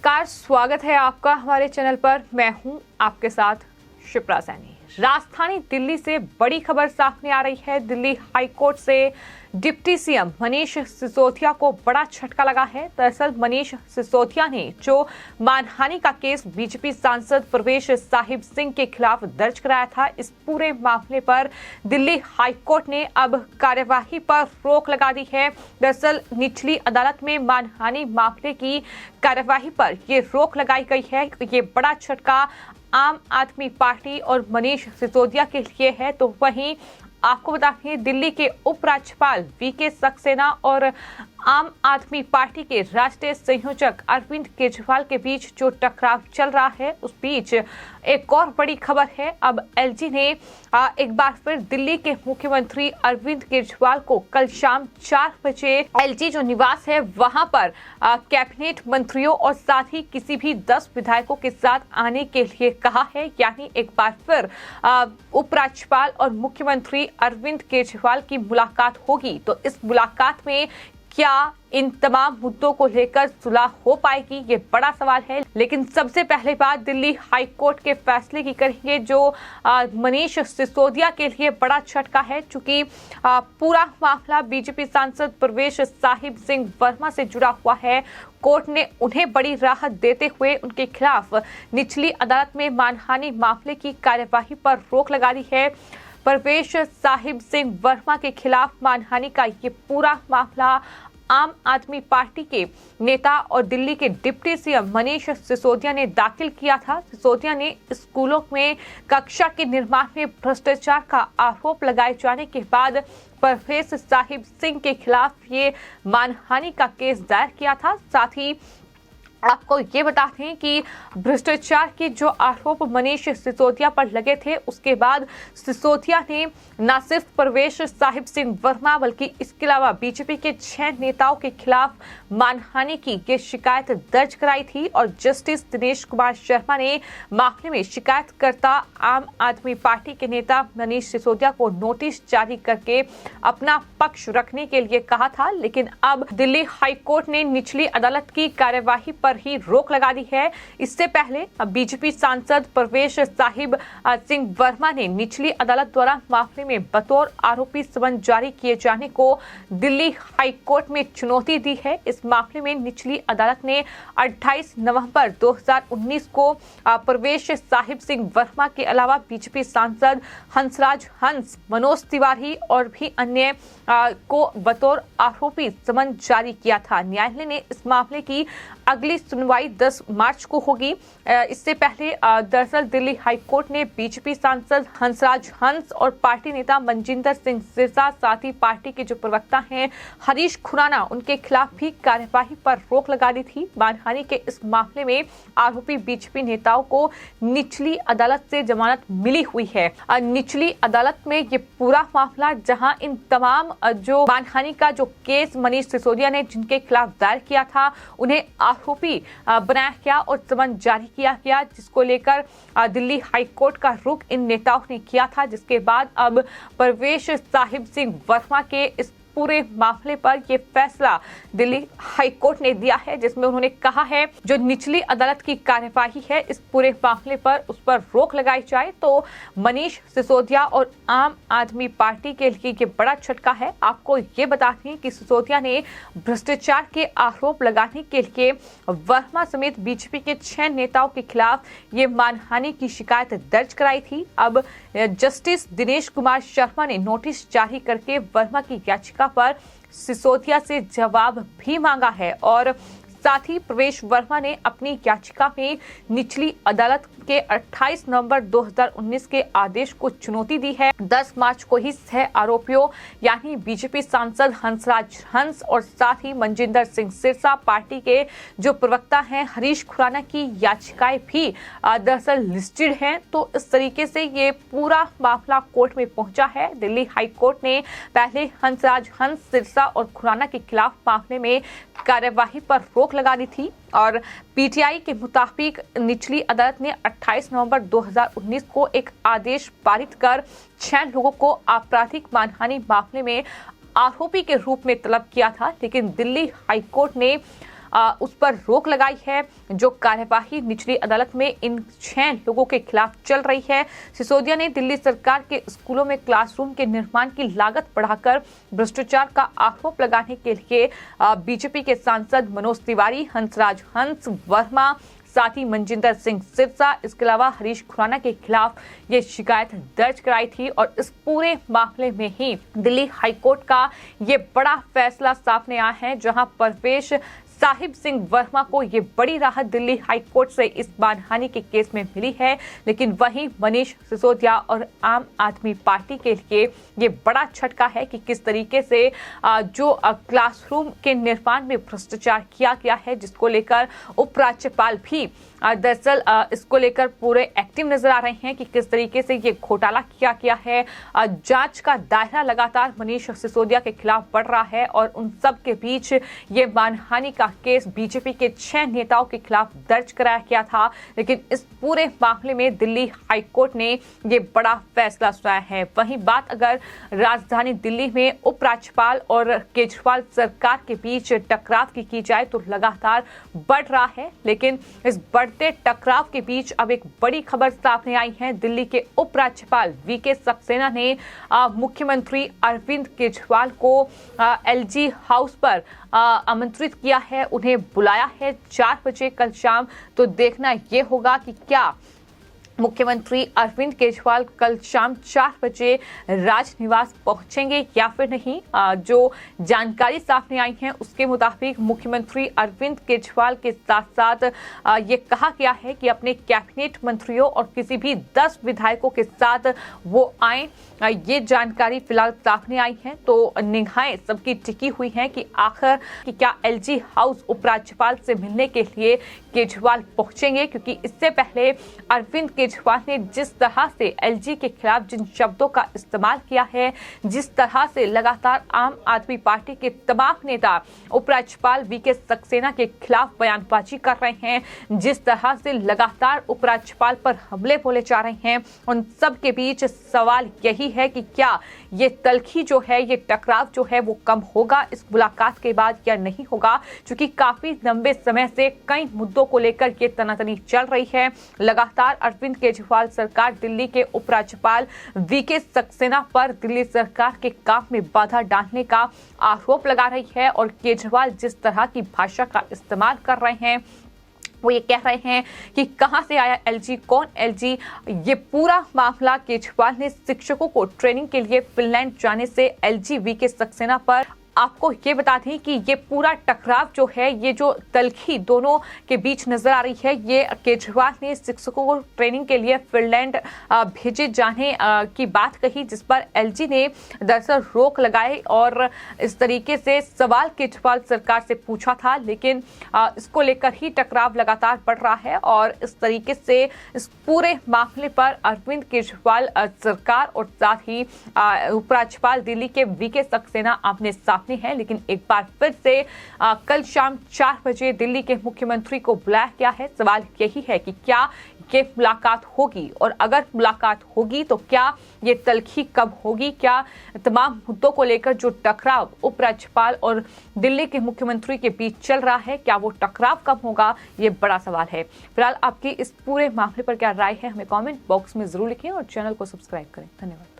नमस्कार, स्वागत है आपका हमारे चैनल पर। मैं हूं आपके साथ शिप्रा सैनी। राजधानी दिल्ली से बड़ी खबर सामने आ रही है। दिल्ली हाईकोर्ट से डिप्टी सीएम मनीष सिसोदिया को बड़ा झटका लगा है। दरअसल मनीष सिसोदिया ने जो मानहानि का केस बीजेपी सांसद परवेश साहिब सिंह के खिलाफ दर्ज कराया था, इस पूरे मामले पर दिल्ली हाईकोर्ट ने अब कार्यवाही पर रोक लगा दी है। दरअसल निचली अदालत में मानहानि मामले की कार्यवाही पर ये रोक लगाई गई है। ये बड़ा झटका आम आदमी पार्टी और मनीष सिसोदिया के लिए है। तो वहीं आपको बता दें, दिल्ली के उपराज्यपाल वीके सक्सेना और आम आदमी पार्टी के राष्ट्रीय संयोजक अरविंद केजरीवाल के बीच जो टकराव चल रहा है, उस बीच एक और बड़ी खबर है। अब एलजी ने एक बार फिर दिल्ली के मुख्यमंत्री अरविंद केजरीवाल को कल शाम 4 बजे एलजी जो निवास है वहां पर कैबिनेट मंत्रियों और साथ ही किसी भी 10 विधायकों के साथ आने के लिए कहा है। यानी एक बार फिर उपराज्यपाल और मुख्यमंत्री अरविंद केजरीवाल की मुलाकात होगी। तो इस मुलाकात में क्या इन तमाम मुद्दों को लेकर सुलह हो पाएगी, ये बड़ा सवाल है। लेकिन सबसे पहले बात दिल्ली हाईकोर्ट के फैसले की करेंगे, जो मनीष सिसोदिया के लिए बड़ा झटका है। चूंकि पूरा मामला बीजेपी सांसद परवेश साहिब सिंह वर्मा से जुड़ा हुआ है। कोर्ट ने उन्हें बड़ी राहत देते हुए उनके खिलाफ निचली अदालत में मानहानि मामले की कार्यवाही पर रोक लगा दी है। परवेश साहिब सिंह वर्मा के खिलाफ मानहानि का ये पूरा मामला आम आदमी पार्टी के नेता और दिल्ली के डिप्टी सीएम मनीष सिसोदिया ने दाखिल किया था। सिसोदिया ने स्कूलों में कक्षा के निर्माण में भ्रष्टाचार का आरोप लगाए जाने के बाद परवेश साहिब सिंह के खिलाफ ये मानहानि का केस दायर किया था। साथ ही आपको ये बता दें कि भ्रष्टाचार के जो आरोप मनीष सिसोदिया पर लगे थे, उसके बाद सिसोदिया ने न सिर्फ परवेश साहिब सिंह वर्मा बल्कि इसके अलावा बीजेपी के 6 नेताओं के खिलाफ मानहानि की ये शिकायत दर्ज कराई थी। और जस्टिस दिनेश कुमार शर्मा ने मामले में शिकायतकर्ता आम आदमी पार्टी के नेता मनीष सिसोदिया को नोटिस जारी करके अपना पक्ष रखने के लिए कहा था। लेकिन अब दिल्ली हाईकोर्ट ने निचली अदालत की कार्यवाही पर ही रोक लगा दी है। इससे पहले बीजेपी सांसद परवेश साहिब सिंह वर्मा ने निचली अदालत द्वारा मामले में बतौर आरोपी समन जारी किए जाने को दिल्ली हाईकोर्ट में चुनौती दी है। इस मामले में निचली अदालत ने 28 नवंबर 2019 को परवेश साहिब सिंह वर्मा के अलावा बीजेपी सांसद हंसराज हंस, मनोज तिवारी और भी अन्य को बतौर आरोपी समन जारी किया था। न्यायालय ने इस मामले की अगली सुनवाई 10 मार्च को होगी। इससे पहले दरअसल दिल्ली हाईकोर्ट ने बीजेपी सांसद हंसराज हंस और पार्टी नेता मनजिंदर सिंह सिरसा, साथ ही पार्टी के जो प्रवक्ता हैं हरीश खुराना, उनके खिलाफ भी कार्यवाही पर रोक लगा दी थी। मानहानि के इस मामले में आरोपी बीजेपी नेताओं को निचली अदालत से जमानत मिली हुई है। निचली अदालत में ये पूरा मामला, जहां इन तमाम जो मानहानि का जो केस मनीष सिसोदिया ने जिनके खिलाफ दायर किया था, उन्हें आरोपी बनाया गया और समन जारी किया गया, जिसको लेकर दिल्ली हाईकोर्ट का रुख इन नेताओं ने किया था। जिसके बाद अब परवेश साहिब सिंह वर्मा के इस पूरे मामले पर यह फैसला दिल्ली हाईकोर्ट ने दिया है, जिसमें उन्होंने कहा है जो निचली अदालत की कार्यवाही है इस पूरे मामले पर, उस पर रोक लगाई जाए। तो मनीष सिसोदिया और आम आदमी पार्टी के लिए ये बड़ा झटका है। आपको ये बता दें कि सिसोदिया ने भ्रष्टाचार के आरोप लगाने के लिए वर्मा समेत बीजेपी के 6 नेताओं के खिलाफ ये मानहानि की शिकायत दर्ज कराई थी। अब जस्टिस दिनेश कुमार शर्मा ने नोटिस जारी करके वर्मा की याचिका पर सिसोदिया से जवाब भी मांगा है। और साथ ही परवेश वर्मा ने अपनी याचिका में निचली अदालत के 28 नवंबर 2019 के आदेश को चुनौती दी है। 10 मार्च को ही 6 आरोपियों यानी बीजेपी सांसद हंसराज हंस और साथ ही मनजिंदर सिंह सिरसा, पार्टी के जो प्रवक्ता हैं हरीश खुराना की याचिकाएं भी दरअसल लिस्टेड हैं। तो इस तरीके से ये पूरा मामला कोर्ट में पहुंचा है। दिल्ली हाईकोर्ट ने पहले हंसराज हंस, सिरसा और खुराना के खिलाफ मामले में कार्यवाही पर रोक लगा दी थी। और पीटीआई के मुताबिक निचली अदालत ने 28 नवंबर 2019 को एक आदेश पारित कर 6 लोगों को आपराधिक मानहानि मामले में आरोपी के रूप में तलब किया था। लेकिन दिल्ली हाईकोर्ट ने उस पर रोक लगाई है। जो कार्यवाही निचली अदालत में इन 6 लोगों के खिलाफ चल रही है। सिसोदिया ने दिल्ली सरकार के स्कूलों में क्लासरूम के निर्माण की लागत बढ़ाकर भ्रष्टाचार का आरोप लगाने के लिए बीजेपी के सांसद मनोज तिवारी, हंसराज हंस वर्मा, साथ ही मनजिंदर सिंह सिरसा, इसके अलावा हरीश खुराना के खिलाफ ये शिकायत दर्ज कराई थी। और इस पूरे मामले में ही दिल्ली हाईकोर्ट का ये बड़ा फैसला सामने आया है, जहां परवेश साहिब सिंह वर्मा को ये बड़ी राहत दिल्ली हाईकोर्ट से इस मानहानि के केस में मिली है। लेकिन वहीं मनीष सिसोदिया और आम आदमी पार्टी के लिए ये बड़ा झटका है कि किस तरीके से जो क्लासरूम के निर्माण में भ्रष्टाचार किया गया है, जिसको लेकर उपराज्यपाल भी दरअसल इसको लेकर पूरे एक्टिव नजर आ रहे हैं कि किस तरीके से ये घोटाला किया गया है। जांच का दायरा लगातार मनीष सिसोदिया के खिलाफ बढ़ रहा है और उन सब के बीच ये मानहानि का केस बीजेपी के 6 नेताओं के खिलाफ दर्ज कराया गया था। लेकिन इस पूरे मामले में दिल्ली हाईकोर्ट ने ये बड़ा फैसला सुनाया है। वहीं बात अगर राजधानी दिल्ली में उपराज्यपाल और केजरीवाल सरकार के बीच टकराव की जाए तो लगातार बढ़ रहा है। लेकिन इस बढ़ते टकराव के बीच अब एक बड़ी खबर सामने आई है। दिल्ली के उपराज्यपाल वीके सक्सेना ने मुख्यमंत्री अरविंद केजरीवाल को एलजी हाउस पर आमंत्रित किया है, उन्हें बुलाया है 4 बजे कल शाम। तो देखना यह होगा कि क्या मुख्यमंत्री अरविंद केजरीवाल कल शाम 4 बजे राजनिवास पहुंचेंगे या फिर नहीं। जो जानकारी सामने आई है उसके मुताबिक मुख्यमंत्री अरविंद केजरीवाल के साथ साथ ये कहा गया है कि अपने कैबिनेट मंत्रियों और किसी भी 10 विधायकों के साथ वो आए। ये जानकारी फिलहाल सामने आई है। तो निगाहें सबकी टिकी हुई हैं कि आखिर कि क्या एलजी हाउस उपराज्यपाल से मिलने के लिए केजरीवाल पहुंचेंगे, क्योंकि इससे पहले अरविंद केजरीवाल ने जिस तरह से एलजी के खिलाफ जिन शब्दों का इस्तेमाल किया है, जिस तरह से लगातार आम आदमी पार्टी के तमाम नेता उपराज्यपाल वीके सक्सेना के खिलाफ बयानबाजी कर रहे हैं, जिस तरह से लगातार उपराज्यपाल पर हमले बोले जा रहे हैं, उन सब के बीच सवाल यही है कि क्या ये तल्खी जो है, ये टकराव जो है वो कम होगा इस मुलाकात के बाद या नहीं होगा। क्योंकि काफी लंबे समय से कई मुद्दों को लेकर ये तनातनी चल रही है। लगातार अरविंद केजरीवाल सरकार दिल्ली के उपराज्यपाल वीके सक्सेना पर दिल्ली सरकार के काम में बाधा डालने का आरोप लगा रही है और केजरीवाल जिस तरह की भाषा का इस्तेमाल कर रहे हैं, वो ये कह रहे हैं कि कहां से आया एलजी, कौन एलजी। ये पूरा मामला केजरीवाल ने शिक्षकों को ट्रेनिंग के लिए फिनलैंड जाने से एलजी वीके सक्सेना पर आपको ये बता दें कि ये पूरा टकराव जो है, ये जो तल्खी दोनों के बीच नजर आ रही है, ये केजरीवाल ने शिक्षकों को ट्रेनिंग के लिए फिनलैंड भेजे जाने की बात कही, जिस पर एलजी ने दरअसल रोक लगाई और इस तरीके से सवाल केजरीवाल सरकार से पूछा था। लेकिन इसको लेकर ही टकराव लगातार बढ़ रहा है और इस तरीके से इस पूरे मामले पर अरविंद केजरीवाल सरकार और साथ ही उपराज्यपाल दिल्ली के वीके सक्सेना आमने सामने है। लेकिन एक बार फिर से कल शाम 4 बजे दिल्ली के मुख्यमंत्री को बुलाया गया है। सवाल यही है कि क्या ये मुलाकात होगी, और अगर मुलाकात होगी तो क्या ये तल्खी कब होगी, क्या तमाम मुद्दों को लेकर जो टकराव उपराज्यपाल और दिल्ली के मुख्यमंत्री के बीच चल रहा है, क्या वो टकराव कब होगा, ये बड़ा सवाल है। फिलहाल आपकी इस पूरे मामले पर क्या राय है, हमें कमेंट बॉक्स में जरूर लिखें और चैनल को सब्सक्राइब करें। धन्यवाद।